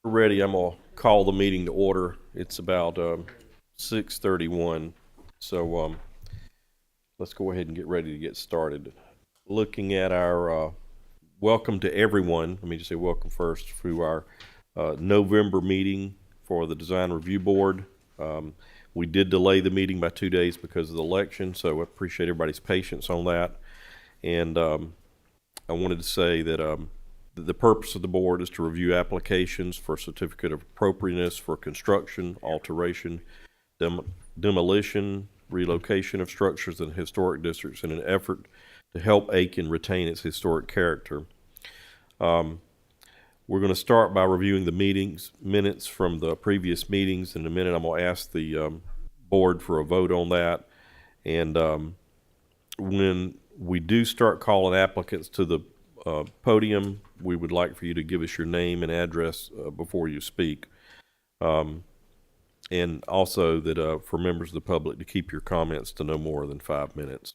We're ready. I'm gonna call the meeting to order. It's about 6:31, so let's go ahead and get ready to get started. Looking at our welcome to everyone. Let me just say welcome first to our November meeting for the Design Review Board. We did delay the meeting by 2 days because of the election, so I appreciate everybody's patience on that. And I wanted to say that the purpose of the board is to review applications for certificate of appropriateness for construction, alteration, demolition, relocation of structures in historic districts in an effort to help Aiken retain its historic character. We're going to start by reviewing the minutes from the previous meetings. In a minute, I'm going to ask the board for a vote on that. And when we do start calling applicants to the podium, we would like for you to give us your name and address before you speak. And also that for members of the public to keep your comments to no more than 5 minutes.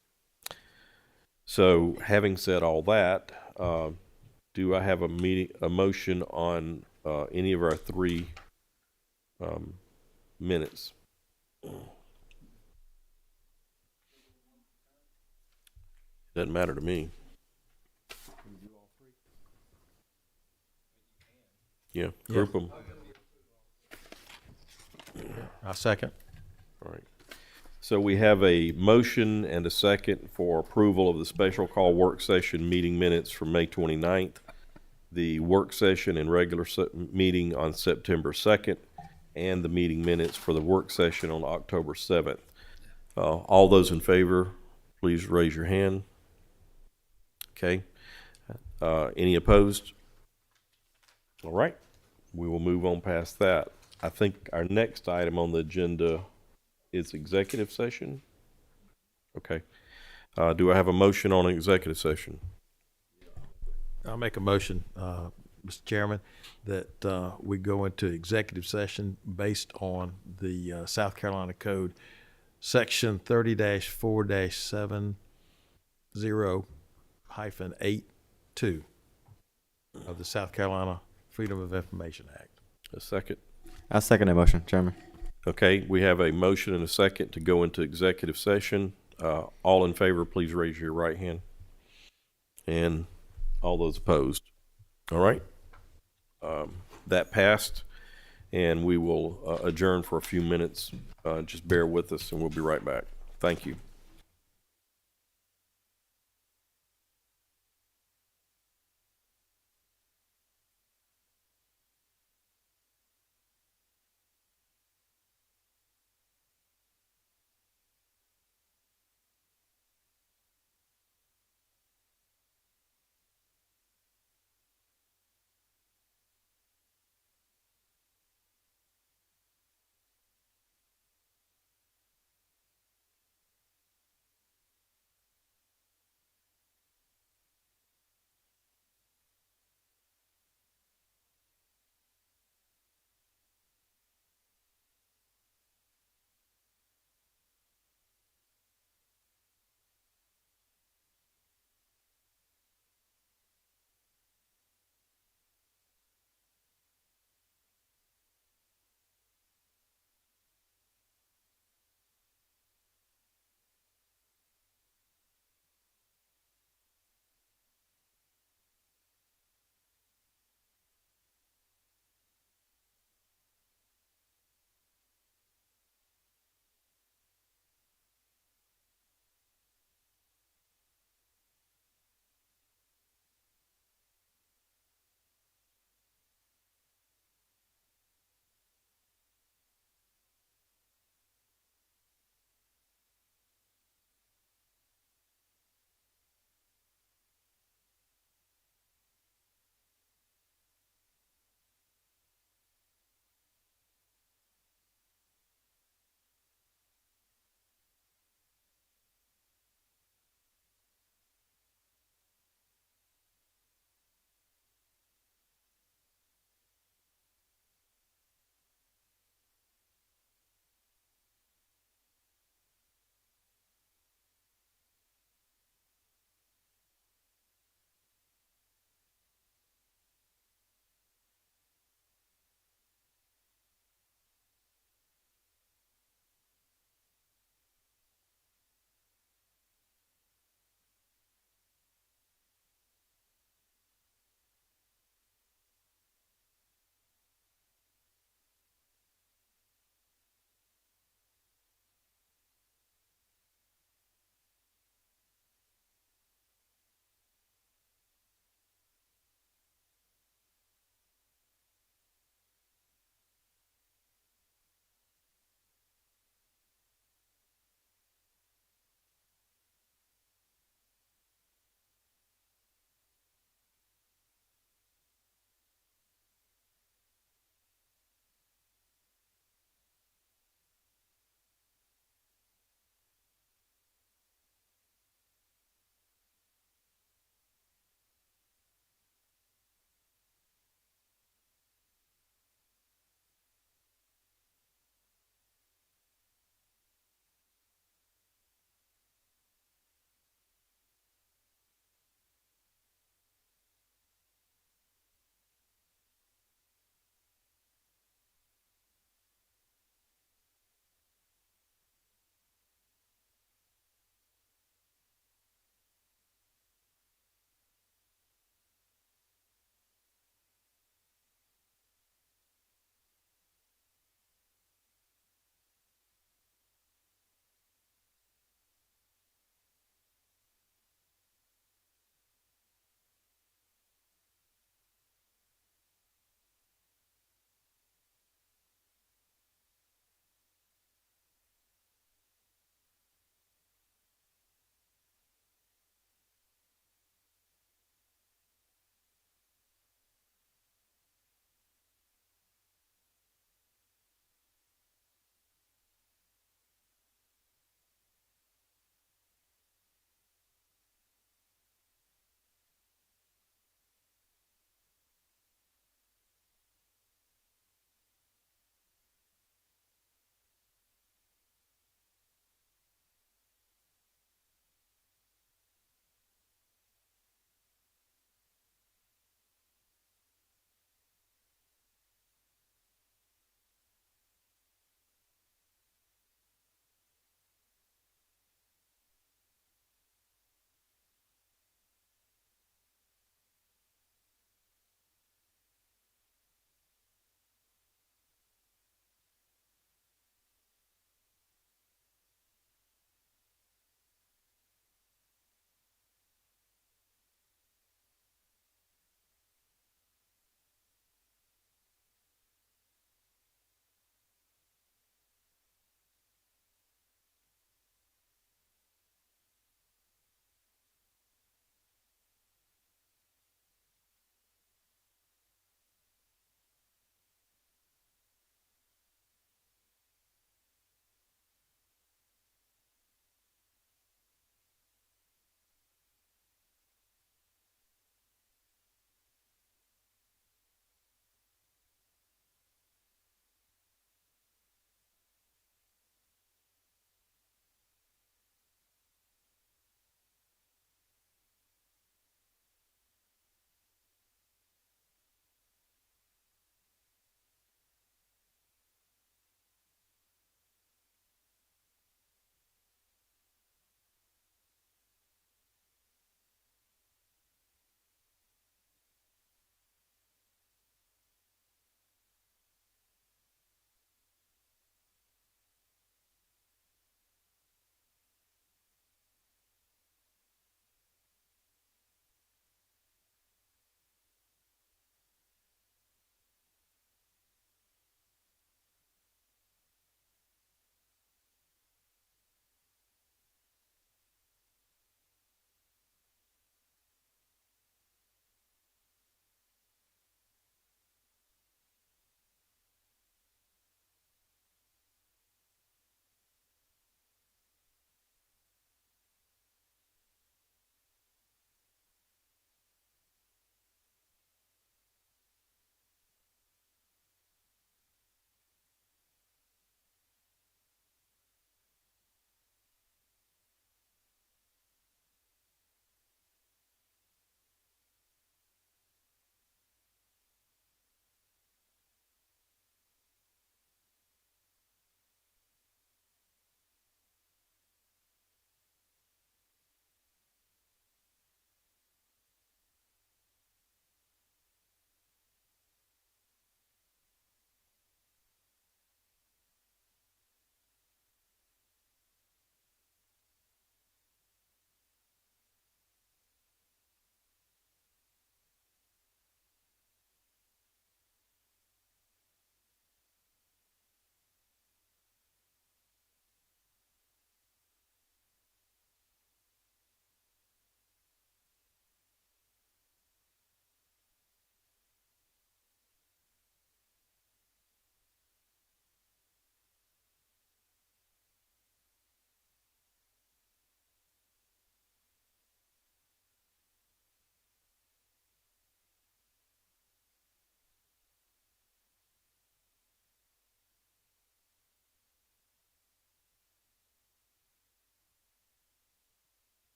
So having said all that, do I have a motion on any of our three minutes? Doesn't matter to me. Yeah, group them. I second. All right. So we have a motion and a second for approval of the special call work session meeting minutes from May 29th, the work session and regular meeting on September 2nd, and the meeting minutes for the work session on October 7th. All those in favor, please raise your hand. Okay. Any opposed? All right. We will move on past that. I think our next item on the agenda is executive session. Okay. Do I have a motion on an executive session? I'll make a motion, Mr. Chairman, that we go into executive session based on the South Carolina Code, Section 30-4-70-82 of the South Carolina Freedom of Information Act. A second? I second that motion, Chairman. Okay, we have a motion and a second to go into executive session. All in favor, please raise your right hand. And all those opposed. All right. That passed, and we will adjourn for a few minutes. Just bear with us, and we'll be right back. Thank you.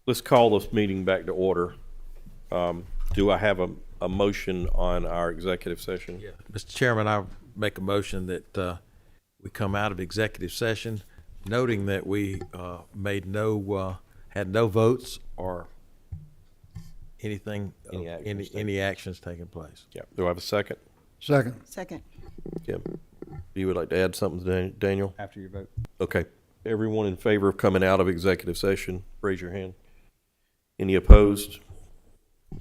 let's call this meeting back to order. Do I have a motion on our executive session? Yeah. Mr. Chairman, I make a motion that we come out of executive session, noting that we had no votes or anything, Any actions taken. any actions taking place. Yeah. Do I have a second? Second. Second. Yeah. You would like to add something, Daniel? After your vote. Okay. Everyone in favor of coming out of executive session, raise your hand. Any opposed?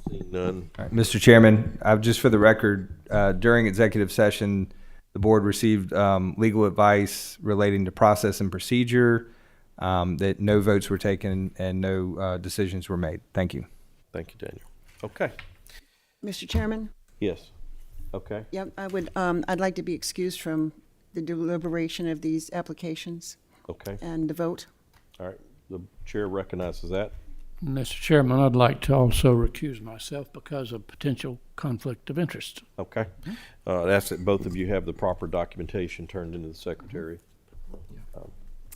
Seeing none. All right, Mr. Chairman, just for the record, during executive session, the board received legal advice relating to process and procedure, that no votes were taken and no decisions were made. Thank you. Thank you, Daniel. Okay. Mr. Chairman? Yes. Okay. Yep, I'd like to be excused from the deliberation of these applications Okay. and the vote. All right. The chair recognizes that. Mr. Chairman, I'd like to also recuse myself because of potential conflict of interest. Okay. That's that both of you have the proper documentation turned into the secretary.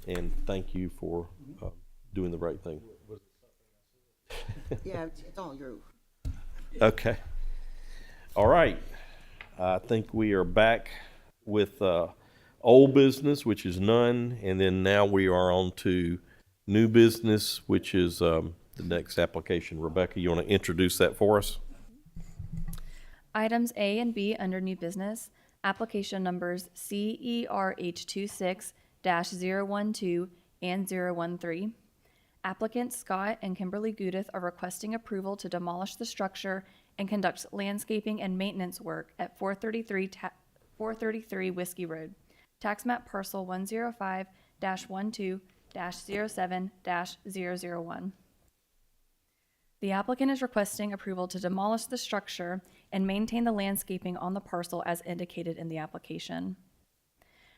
And thank you for doing the right thing. Yeah, it's all you. Okay. All right. I think we are back with old business, which is none, and then now we are on to new business, which is the next application. Rebecca, you want to introduce that for us? Items A and B under new business, application numbers CERH26-012 and 013. Applicants Scott and Kimberly Gudith are requesting approval to demolish the structure and conduct landscaping and maintenance work at 433 Whiskey Road. Tax map parcel 105-12-07-001. The applicant is requesting approval to demolish the structure and maintain the landscaping on the parcel as indicated in the application.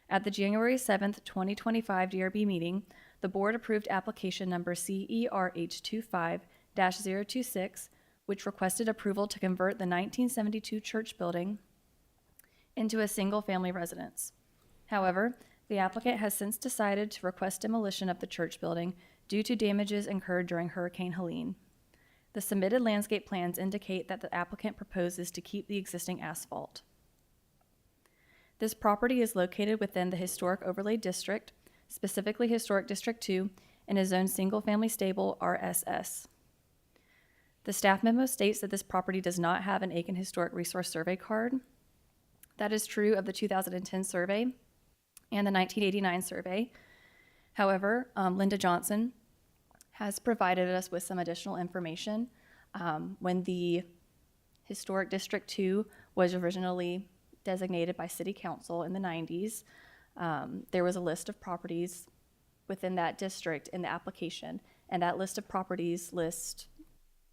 At the January 7th, 2025 DRB meeting, the board approved application number CERH25-026, which requested approval to convert the 1972 church building into a single-family residence. However, the applicant has since decided to request demolition of the church building due to damages incurred during Hurricane Helene. The submitted landscape plans indicate that the applicant proposes to keep the existing asphalt. This property is located within the Historic Overlay District, specifically Historic District 2, and is zoned single-family stable RSS. The staff memo states that this property does not have an Aiken Historic Resource Survey card. That is true of the 2010 survey and the 1989 survey. However, Linda Johnson has provided us with some additional information. When the Historic District 2 was originally designated by City Council in the 90s, there was a list of properties within that district in the application, and that list of properties lists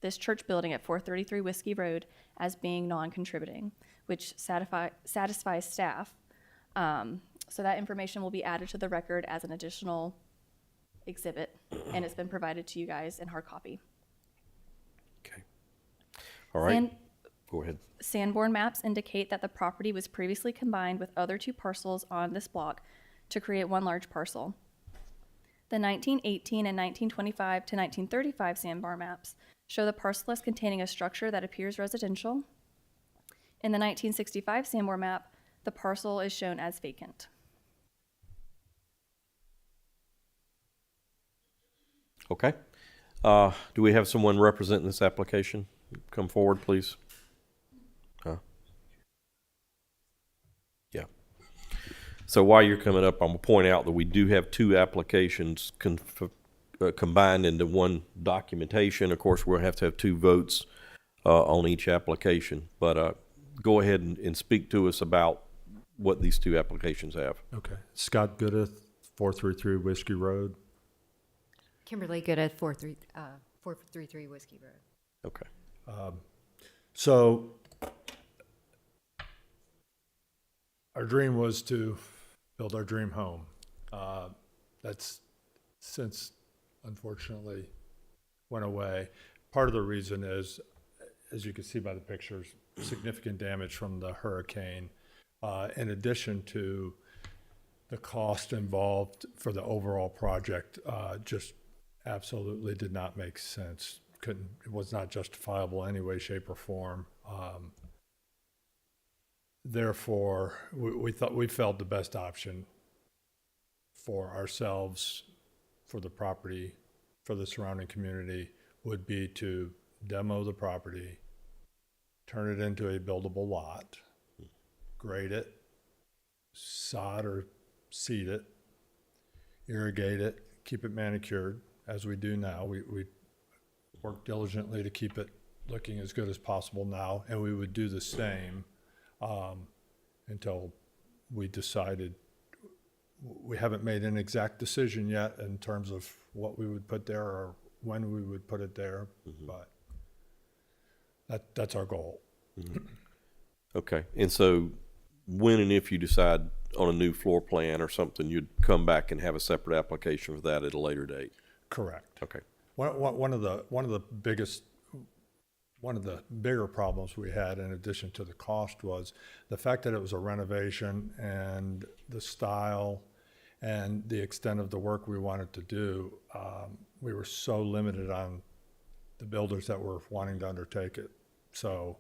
this church building at 433 Whiskey Road as being non-contributing, which satisfies staff. So that information will be added to the record as an additional exhibit, and it's been provided to you guys in hard copy. Okay. All right. Go ahead. Sanborn maps indicate that the property was previously combined with other two parcels on this block to create one large parcel. The 1918 and 1925 to 1935 Sanborn maps show the parcel as containing a structure that appears residential. In the 1965 Sanborn map, the parcel is shown as vacant. Okay. Do we have someone representing this application? Come forward, please. Yeah. So while you're coming up, I'm going to point out that we do have two applications combined into one documentation. Of course, we'll have to have two votes on each application. But go ahead and speak to us about what these two applications have. Okay. Scott Goodith, 433 Whiskey Road. Kimberly Goodith, 433 Whiskey Road. Okay. So our dream was to build our dream home. That's since unfortunately went away. Part of the reason is, as you can see by the pictures, significant damage from the hurricane, in addition to the cost involved for the overall project, just absolutely did not make sense. It was not justifiable any way, shape, or form. Therefore, we felt the best option for ourselves, for the property, for the surrounding community, would be to demo the property, turn it into a buildable lot, grade it, sod or seed it, irrigate it, keep it manicured, as we do now. We work diligently to keep it looking as good as possible now, and we would do the same until we decided. We haven't made an exact decision yet in terms of what we would put there or when we would put it there, but that's our goal. Okay, and so when and if you decide on a new floor plan or something, you'd come back and have a separate application for that at a later date? Correct. Okay. One of the bigger problems we had, in addition to the cost, was the fact that it was a renovation, and the style and the extent of the work we wanted to do. We were so limited on the builders that were wanting to undertake it. So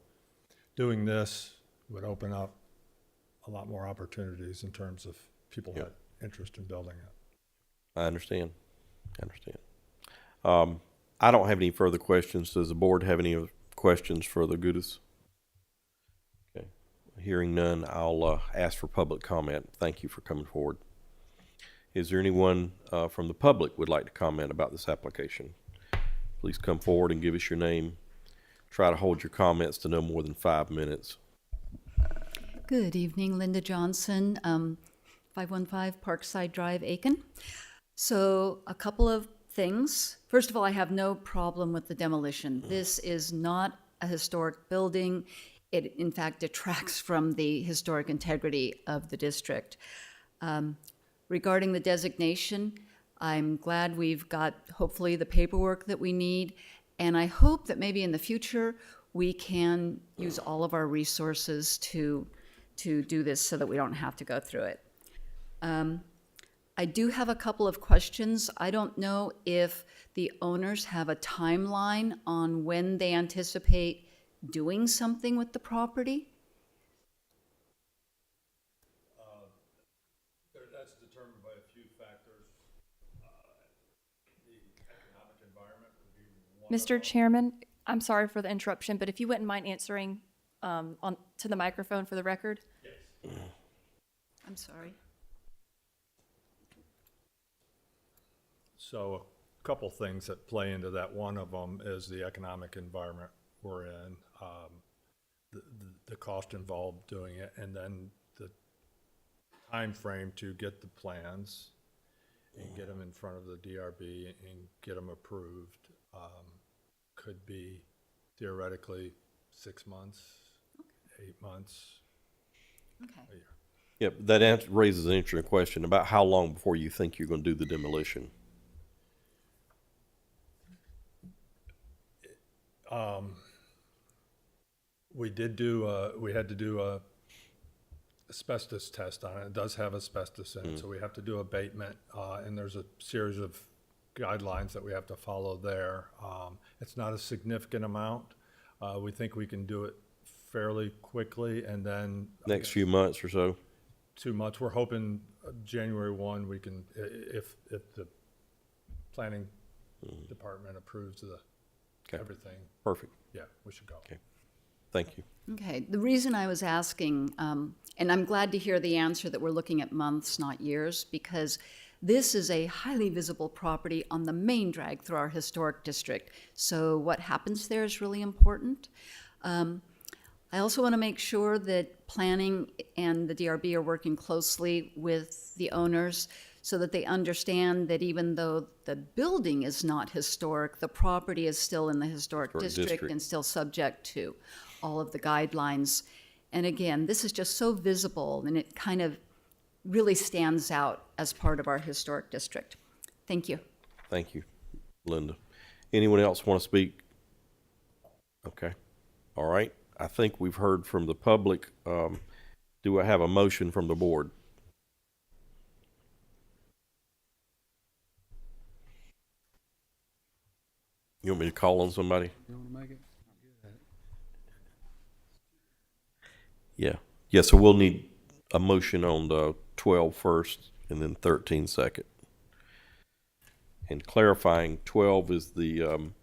doing this would open up a lot more opportunities in terms of people Yep. had interest in building it. I understand. I don't have any further questions. Does the board have any questions for the Gudis? Okay. Hearing none, I'll ask for public comment. Thank you for coming forward. Is there anyone from the public would like to comment about this application? Please come forward and give us your name. Try to hold your comments to no more than 5 minutes. Good evening, Linda Johnson, 515 Parkside Drive, Aiken. So a couple of things. First of all, I have no problem with the demolition. This is not a historic building. It, in fact, detracts from the historic integrity of the district. Regarding the designation, I'm glad we've got, hopefully, the paperwork that we need, and I hope that maybe in the future we can use all of our resources to do this so that we don't have to go through it. I do have a couple of questions. I don't know if the owners have a timeline on when they anticipate doing something with the property. That's determined by a few factors. The economic environment would be one. Mr. Chairman, I'm sorry for the interruption, but if you wouldn't mind answering to the microphone for the record? Yes. I'm sorry. So a couple things that play into that. One of them is the economic environment we're in, the cost involved doing it, and then the time frame to get the plans and get them in front of the DRB and get them approved. Could be theoretically 6 months, 8 months, Okay. a year. Yep, that raises an interesting question about how long before you think you're going to do the demolition. We had to do a asbestos test on it. It does have asbestos in it, so we have to do abatement, and there's a series of guidelines that we have to follow there. It's not a significant amount. We think we can do it fairly quickly, and then Next few months or so? 2 months. We're hoping January 1, we can, if the planning department approves the Okay. everything, Perfect. yeah, we should go. Okay. Thank you. Okay, the reason I was asking, and I'm glad to hear the answer that we're looking at months, not years, because this is a highly visible property on the main drag through our historic district. So what happens there is really important. I also want to make sure that planning and the DRB are working closely with the owners so that they understand that even though the building is not historic, the property is still in the historic district and still subject to all of the guidelines. And again, this is just so visible, and it kind of really stands out as part of our historic district. Thank you. Thank you, Linda. Anyone else want to speak? Okay. All right. I think we've heard from the public. Do I have a motion from the board? You want me to call on somebody? Yeah. Yeah, so we'll need a motion on the 12 first and then 13 second. And clarifying, 12 is the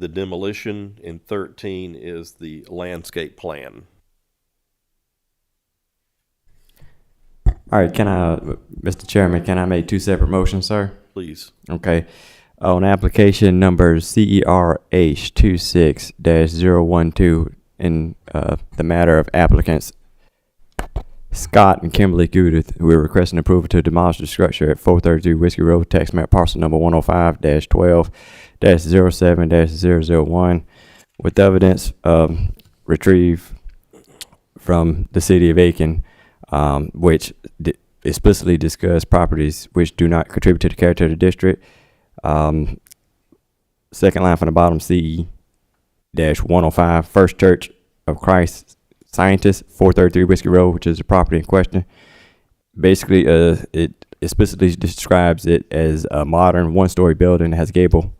demolition and 13 is the landscape plan. All right, Mr. Chairman, can I make two separate motions, sir? Please. Okay. On application number CERH 26-012 in the matter of applicants Scott and Kimberly Gudith, who are requesting approval to demolish the structure at 432 Whiskey Road, tax map parcel number 105-12-07-001, with evidence retrieved from the city of Aiken, which explicitly discuss properties which do not contribute to the character of the district. Second line from the bottom, C-105, First Church of Christ Scientist, 433 Whiskey Road, which is the property in question. Basically, it explicitly describes it as a modern one-story building that has gable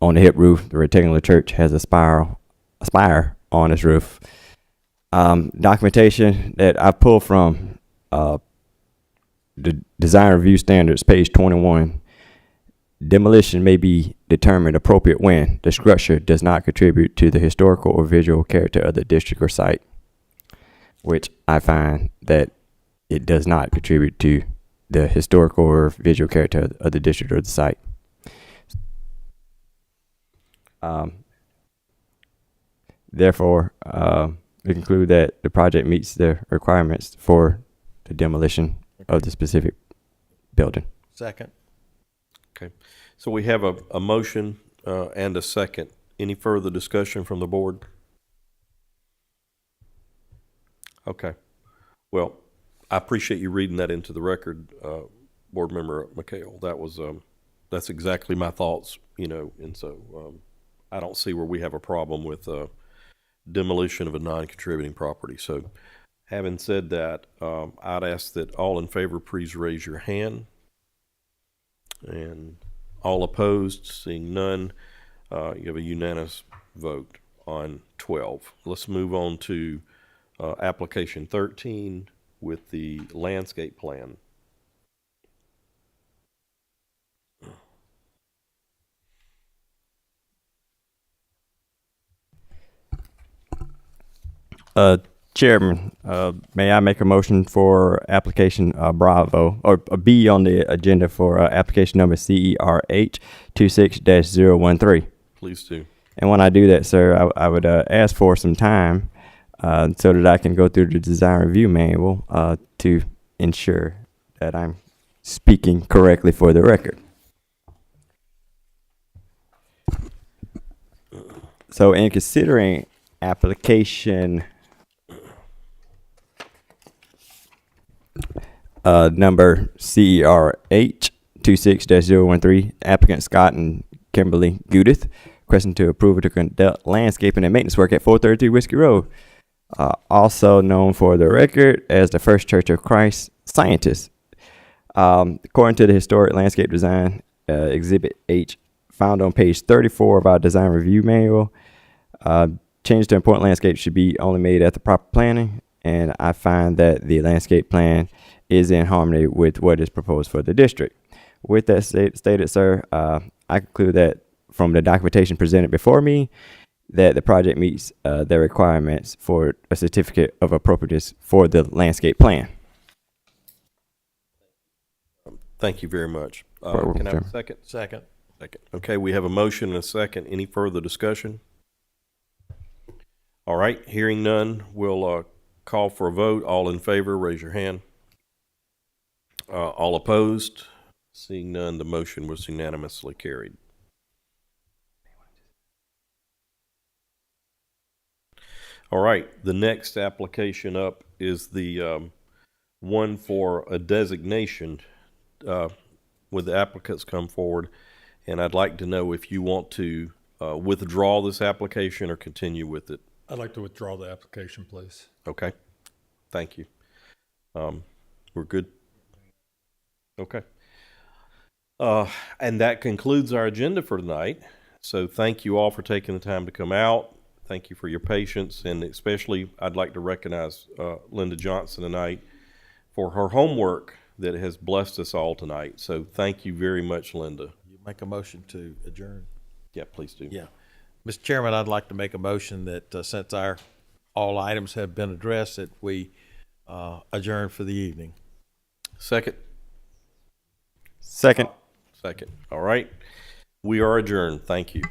on the hip roof. The rectangular church has a spire on its roof. Documentation that I pulled from the Design Review Standards, page 21. Demolition may be determined appropriate when the structure does not contribute to the historical or visual character of the district or site, which I find that it does not contribute to the historical or visual character of the district or the site. Therefore, we conclude that the project meets the requirements for the demolition of the specific building. Second. Okay. So we have a motion and a second. Any further discussion from the board? Okay. Well, I appreciate you reading that into the record, Board Member McHale. That was that's exactly my thoughts, and so I don't see where we have a problem with demolition of a non-contributing property. So having said that, I'd ask that all in favor please raise your hand. And all opposed, seeing none, you have a unanimous vote on 12. Let's move on to application 13 with the landscape plan. Chairman, may I make a motion for application Bravo, or B on the agenda for application number CERH 26-013? Please do. And when I do that, sir, I would ask for some time so that I can go through the design review manual to ensure that I'm speaking correctly for the record. So in considering application number CERH 26-013, applicant Scott and Kimberly Gudith, requesting to approve to conduct landscaping and maintenance work at 433 Whiskey Road, also known for the record as the First Church of Christ Scientist. According to the Historic Landscape Design Exhibit H, found on page 34 of our design review manual, changes to important landscapes should be only made after proper planning, and I find that the landscape plan is in harmony with what is proposed for the district. With that stated, sir, I conclude that from the documentation presented before me, that the project meets the requirements for a certificate of appropriateness for the landscape plan. Thank you very much. Welcome, Can I have a Chairman. second? Second. Second. Okay, we have a motion and a second. Any further discussion? All right, hearing none, we'll call for a vote. All in favor, raise your hand. All opposed? Seeing none, the motion was unanimously carried. All right, the next application up is the one for a designation. With the applicants come forward, and I'd like to know if you want to withdraw this application or continue with it. I'd like to withdraw the application, please. Okay, thank you. We're good? Okay. And that concludes our agenda for tonight. So thank you all for taking the time to come out. Thank you for your patience, and especially I'd like to recognize Linda Johnson tonight for her homework that has blessed us all tonight. So thank you very much, Linda. You make a motion to adjourn. Yeah, please do. Yeah. Mr. Chairman, I'd like to make a motion that since all items have been addressed, that we adjourn for the evening. Second? Second. Second. All right. We are adjourned. Thank you.